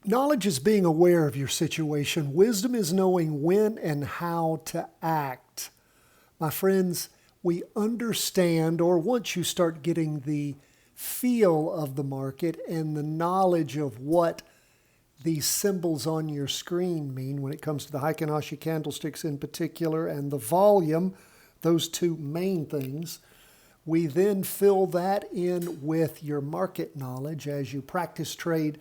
Knowledge is being aware of your situation. Wisdom is knowing when and how to act. My friends, we understand, or once you start getting the feel of the market and the knowledge of what these symbols on your screen mean when it comes to the Heikin Ashi candlesticks in particular and the volume, those two main things, we then fill that in with your market knowledge as you practice trade.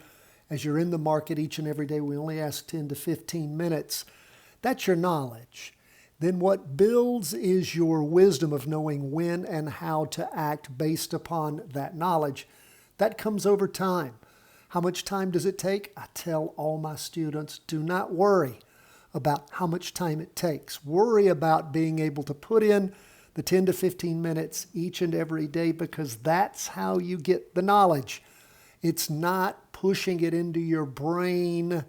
As you're in the market each and every day, we only ask 10 to 15 minutes. That's your knowledge. Then what builds is your wisdom of knowing when and how to act based upon that knowledge. That comes over time. How much time does it take? I tell all my students, do not worry about how much time it takes. Worry about being able to put in the 10 to 15 minutes each and every day, because that's how you get the knowledge. It's not pushing it into your brain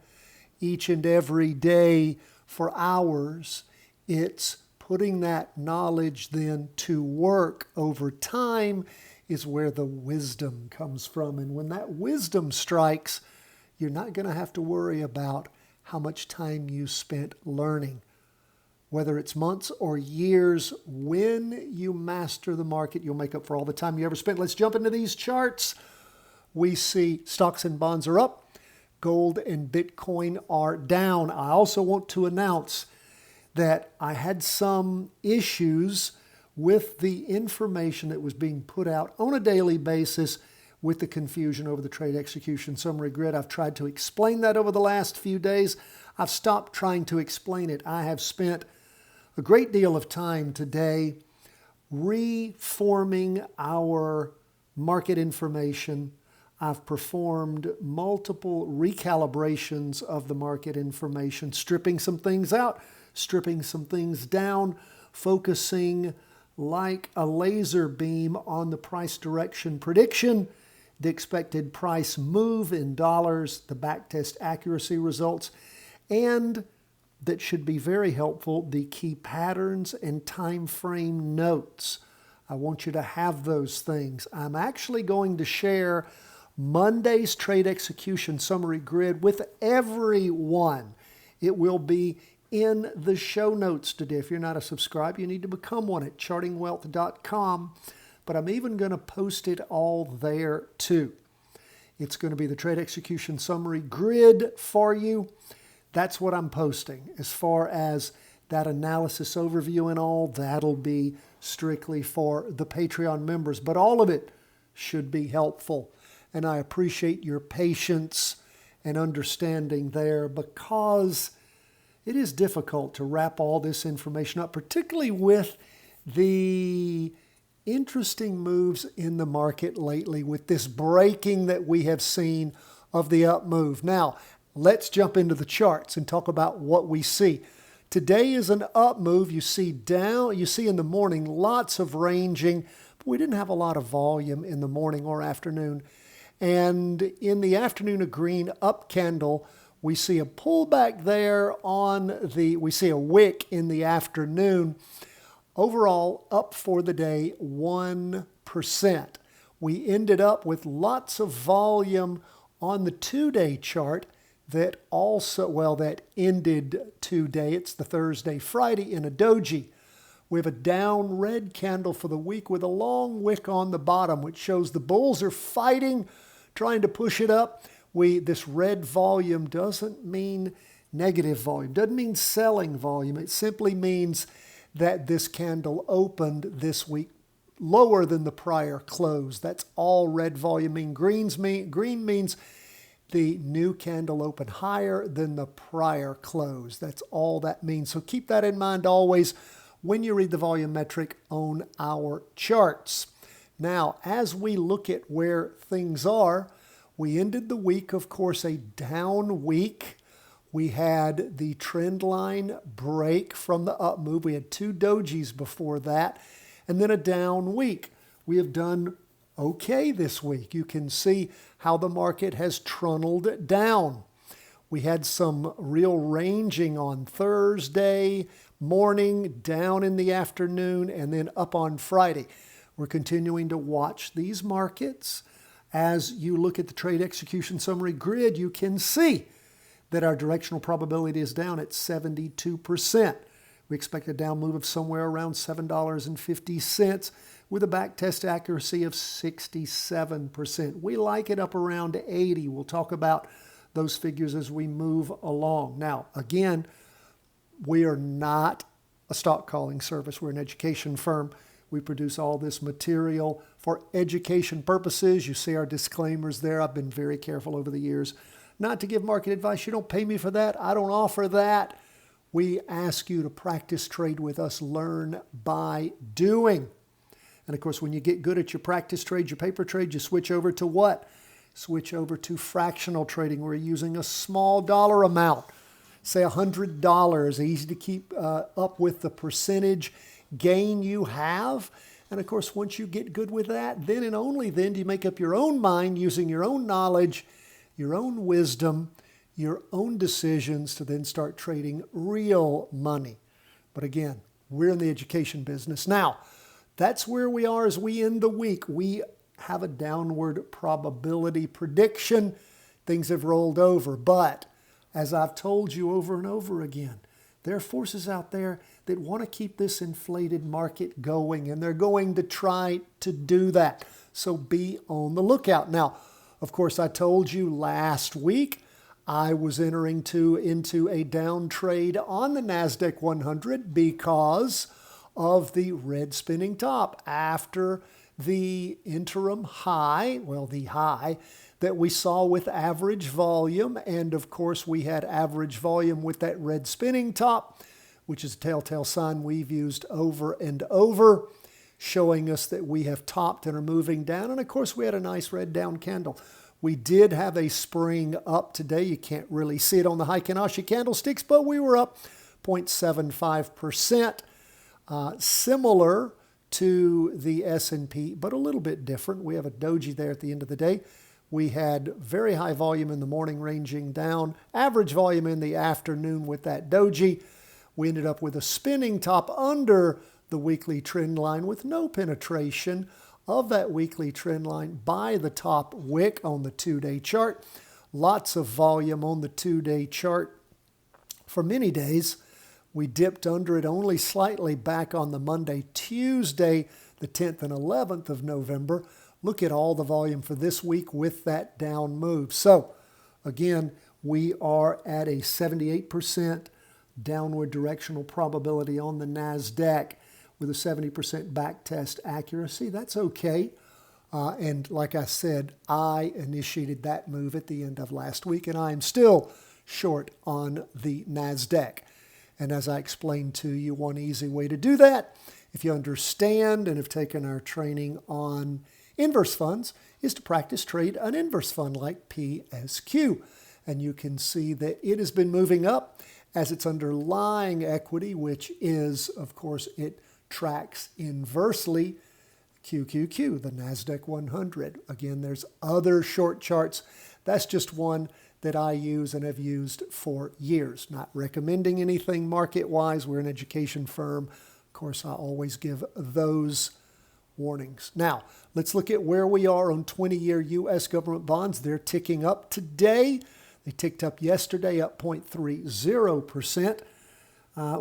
each and every day for hours. It's putting that knowledge then to work over time is where the wisdom comes from. And when that wisdom strikes, you're not going to have to worry about how much time you spent learning. Whether it's months or years, when you master the market, you'll make up for all the time you ever spent. Let's jump into these charts. We see stocks and bonds are up. Gold and Bitcoin are down. I also want to announce that I had some issues with the information that was being put out on a daily basis with the confusion over the trade execution summary grid. I've tried to explain that over the last few days. I've stopped trying to explain it. I have spent a great deal of time today reforming our market information. I've performed multiple recalibrations of the market information, stripping some things out, stripping some things down, focusing like a laser beam on the price direction prediction, the expected price move in dollars, the backtest accuracy results, and that should be very helpful, the key patterns and time frame notes. I want you to have those things. I'm actually going to share Monday's trade execution summary grid with everyone. It will be in the show notes today. If you're not a subscriber, you need to become one at chartingwealth.com. But I'm even going to post it all there too. It's going to be the trade execution summary grid for you. That's what I'm posting. As far as that analysis overview and all, that'll be strictly for the Patreon members. But all of it should be helpful. And I appreciate your patience and understanding there, because it is difficult to wrap all this information up, particularly with the interesting moves in the market lately, with this breaking that we have seen of the up move. Now, let's jump into the charts and talk about what we see. Today is an up move. You see in the morning lots of ranging, but we didn't have a lot of volume in the morning or afternoon. And in the afternoon, a green up candle, we see a pullback there we see a wick in the afternoon. Overall, up for the day, 1%. We ended up with lots of volume on the 2-day chart that ended today. It's the Thursday, Friday in a doji. We have a down red candle for the week with a long wick on the bottom, which shows the bulls are fighting, trying to push it up. This red volume doesn't mean negative volume, doesn't mean selling volume. It simply means that this candle opened this week lower than the prior close. That's all red volume means. Green means the new candle opened higher than the prior close. That's all that means. So keep that in mind always when you read the volume metric on our charts. Now, as we look at where things are, we ended the week, of course, a down week. We had the trend line break from the up move. We had 2 dojis before that, and then a down week. We have done okay this week. You can see how the market has trundled down. We had some real ranging on Thursday morning, down in the afternoon, and then up on Friday. We're continuing to watch these markets As you look at the trade execution summary grid, you can see that our directional probability is down at 72%. We expect a down move of somewhere around $7.50 with a backtest accuracy of 67%. We like it up around 80. We'll talk about those figures as we move along. Now, again, we are not a stock calling service. We're an education firm. We produce all this material for education purposes. You see our disclaimers there. I've been very careful over the years not to give market advice. You don't pay me for that. I don't offer that. We ask you to practice trade with us, learn by doing. And of course, when you get good at your practice trade, your paper trade, you switch over to what? Switch over to fractional trading. We're using a small dollar amount, say $100, easy to keep up with the percentage gain you have. And of course, once you get good with that, then and only then do you make up your own mind using your own knowledge, your own wisdom, your own decisions to then start trading real money. But again, we're in the education business. Now, that's where we are as we end the week. We have a downward probability prediction. Things have rolled over. But as I've told you over and over again, there are forces out there that want to keep this inflated market going, and they're going to try to do that. So be on the lookout. Now, of course, I told you last week I was entering into a down trade on the NASDAQ 100 because of the red spinning top after the interim high, well, the high that we saw with average volume. And of course, we had average volume with that red spinning top, which is a telltale sign we've used over and over, showing us that we have topped and are moving down. And of course, we had a nice red down candle. We did have a spring up today. You can't really see it on the Heikin-Ashi candlesticks, but we were up 0.75%, similar to the S&P, but a little bit different. We have a doji there at the end of the day. We had very high volume in the morning ranging down, average volume in the afternoon with that doji. We ended up with a spinning top under the weekly trend line with no penetration of that weekly trend line by the top wick on the 2-day chart. Lots of volume on the 2-day chart for many days. We dipped under it only slightly back on the Monday, Tuesday, the 10th and 11th of November. Look at all the volume for this week with that down move. So again, we are at a 78% downward directional probability on the NASDAQ with a 70% backtest accuracy. That's okay. And like I said, I initiated that move at the end of last week, and I am still short on the NASDAQ. And as I explained to you, one easy way to do that, if you understand and have taken our training on inverse funds, is to practice trade an inverse fund like PSQ. And you can see that it has been moving up as its underlying equity, which is, of course, it tracks inversely QQQ, the NASDAQ 100. Again, there's other short charts. That's just one that I use and have used for years. Not recommending anything market-wise. We're an education firm. Of course, I always give those warnings. Now, let's look at where we are on 20-year U.S. government bonds. They're ticking up today. They ticked up yesterday, up 0.30%.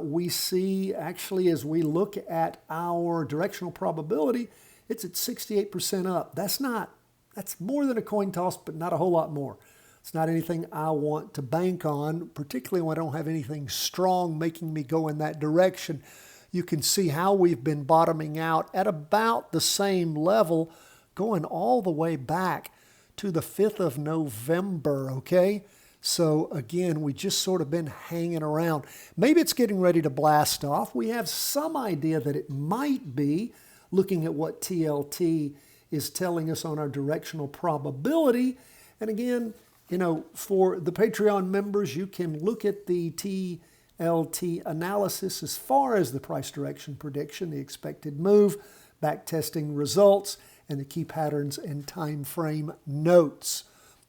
We see, actually, as we look at our directional probability, it's at 68% up. That's more than a coin toss, but not a whole lot more. It's not anything I want to bank on, particularly when I don't have anything strong making me go in that direction. You can see how we've been bottoming out at about the same level, going all the way back to the 5th of November, okay? So again, we just sort of been hanging around. Maybe it's getting ready to blast off. We have some idea that it might be, looking at what TLT is telling us on our directional probability. And again, you know, for the Patreon members, you can look at the TLT analysis as far as the price direction prediction, the expected move, backtesting results, and the key patterns and time frame notes.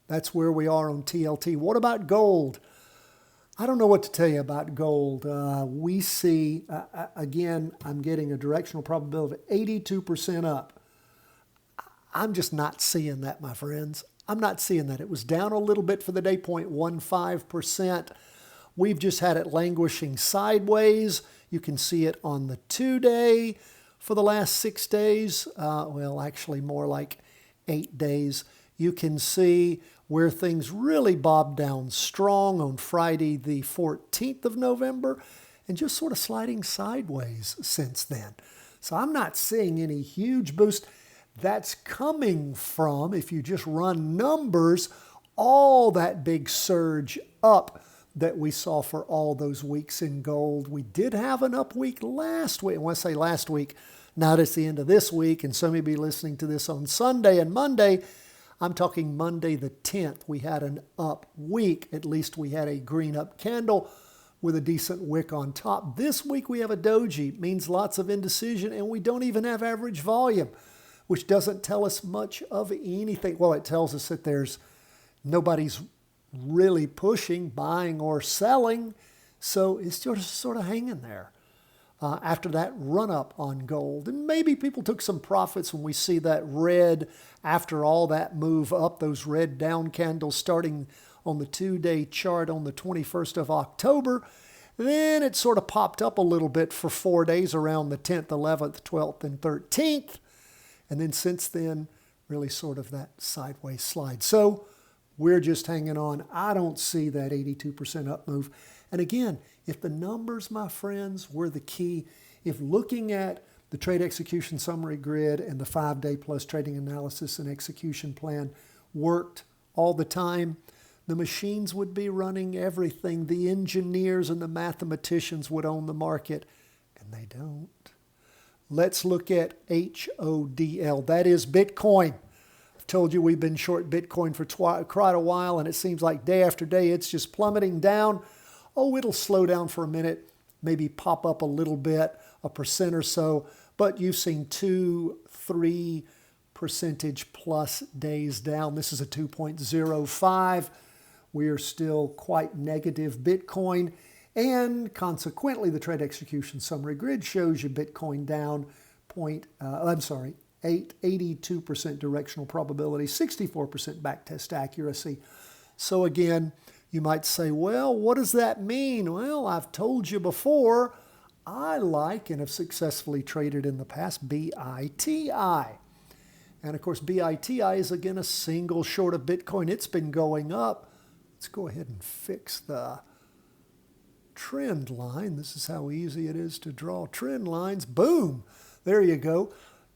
That's where we are on TLT. What about gold? I don't know what to tell you about gold. We see, again, I'm getting a directional probability of 82% up. I'm just not seeing that, my friends. I'm not seeing that. It was down a little bit for the day, 0.15%. We've just had it languishing sideways. You can see it on the 2-day for the last 6 days. Well, actually more like 8 days. You can see where things really bobbed down strong on Friday, the 14th of November, and just sort of sliding sideways since then. So I'm not seeing any huge boost. That's coming from, if you just run numbers, all that big surge up that we saw for all those weeks in gold. We did have an up week last week. And when I say last week, not at the end of this week, and some of you be listening to this on Sunday and Monday. I'm talking Monday the 10th. We had an up week. At least we had a green up candle with a decent wick on top. This week we have a doji. Means lots of indecision, and we don't even have average volume, which doesn't tell us much of anything. Well, it tells us that nobody's really pushing, buying or selling, so it's just sort of hanging there after that run-up on gold. And maybe people took some profits when we see that red, after all that move up, those red down candles starting on the 2-day chart on the 21st of October. Then it sort of popped up a little bit for 4 days around the 10th, 11th, 12th, and 13th. And then since then, really sort of that sideways slide. So we're just hanging on. I don't see that 82% up move. And again, if the numbers, my friends, were the key, if looking at the trade execution summary grid and the 5-day plus trading analysis and execution plan worked all the time, the machines would be running everything. The engineers and the mathematicians would own the market, and they don't. Let's look at HODL. That is Bitcoin. I've told you we've been short Bitcoin for quite a while, and it seems like day after day it's just plummeting down. Oh, it'll slow down for a minute, maybe pop up a little bit, 1% or so, but you've seen 2-3 percentage plus days down. This is a 2.05. We are still quite negative Bitcoin. And consequently, the trade execution summary grid shows you Bitcoin down 82% directional probability, 64% backtest accuracy. So again, you might say, well, what does that mean? Well, I've told you before, I like and have successfully traded in the past BITI. And of course, BITI is again a single short of Bitcoin. It's been going up. Let's go ahead and fix the trend line. This is how easy it is to draw trend lines. Boom! There you go.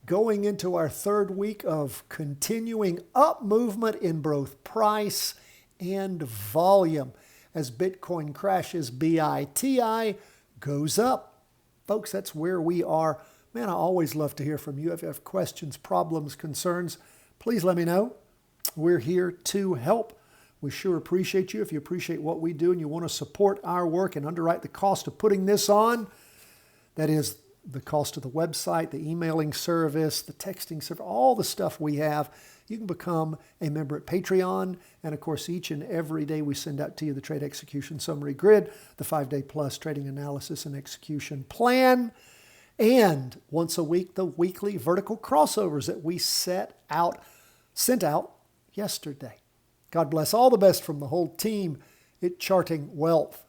Going into our 3rd week of continuing up movement in both price and volume. As Bitcoin crashes, BITI goes up. Folks, that's where we are. Man, I always love to hear from you. If you have questions, problems, concerns, please let me know. We're here to help. We sure appreciate you. If you appreciate what we do and you want to support our work and underwrite the cost of putting this on, that is the cost of the website, the emailing service, the texting service, all the stuff we have, you can become a member at Patreon. And of course, each and every day we send out to you the trade execution summary grid, the 5-day plus trading analysis and execution plan, and once a week, the weekly vertical crossovers that we sent out yesterday. God bless. All the best from the whole team at Charting Wealth.